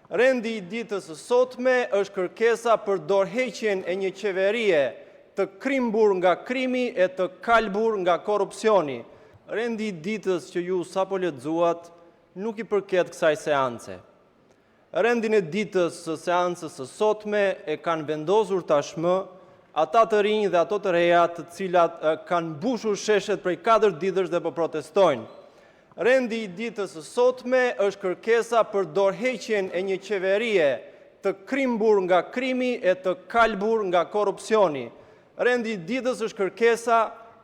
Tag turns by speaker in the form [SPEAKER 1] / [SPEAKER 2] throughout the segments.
[SPEAKER 1] Rendi i ditës së sotme është kërkesa për dorëheqjen e një qeverie të krimbur nga krimi e të kalbur nga korrupsioni. Rendi i ditës që ju sapo lexuat nuk i përket kësaj seance. Rendin e ditës së seancës së sotme e kanë vendosur tashmë ata të rinj dhe ato të reja të cilat kanë mbushur sheshet prej 4 ditësh dhe po protestojnë. Rendi i ditës së sotme është kërkesa për dorëheqjen e një qeverie të krimbur nga krimi e të kalbur nga korrupsioni. Rendi i ditës është kërkesa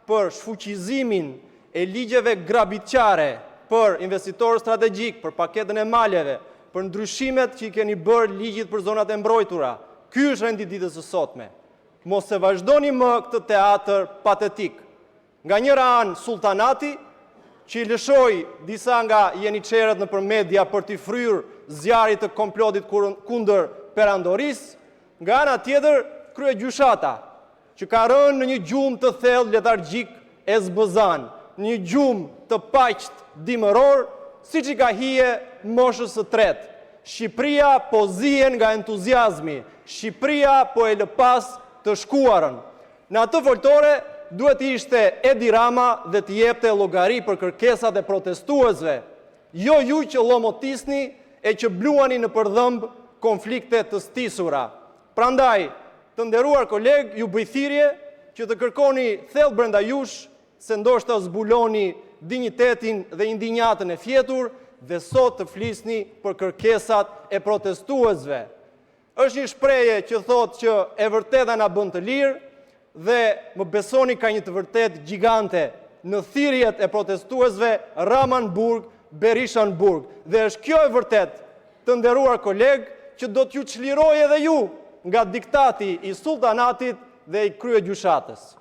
[SPEAKER 1] për shfuqizimin e ligjeve grabitqare, për investitor strategjik, për paketën e maleve, për ndryshimet që i keni bërë ligjit për zonat e mbrojtura. Ky është rendi i ditës së sotme. Mos e vazhdoni më këtë teatr patetik. Nga njëra anë sultanati, që i lëshoj disa nga jeniçerët nëpër media për t'i fryrë zjarrit të komplotit kundër perandorisë, nga ana tjetër kryegjyshata, që ka rënë në një gjumë të thellë letargjik e zbëzan, një gjumë të paqt dimëror, siç i ka hije moshës së tretë. Shqipëria po zihen nga entuziazmi, Shqipëria po e lë pas të shkuarën. Në atë foltore duhet ishte Edi Rama dhe t'i jepte llogari për kërkesat e protestuesve, jo ju që llomotisni e që bluani në përdhëmb konflikte të stisura. Prandaj, të nderuar koleg, ju bëj thirrje që të kërkoni thellë brenda jush se ndoshta zbuloni dinjitetin dhe indinjatën e fjetur dhe sot të flisni për kërkesat e protestuesve. Është një shprehje që thotë që e vërteta na bën të lirë, dhe më besoni ka një të vërtet gjigante në thirrjet e protestuesve Ramanburg, Berishanburg. Dhe është kjo e vërtet, të nderuar koleg, që do t'ju çlirojë edhe ju nga diktati i sultanatit dhe i kryegjyshatës.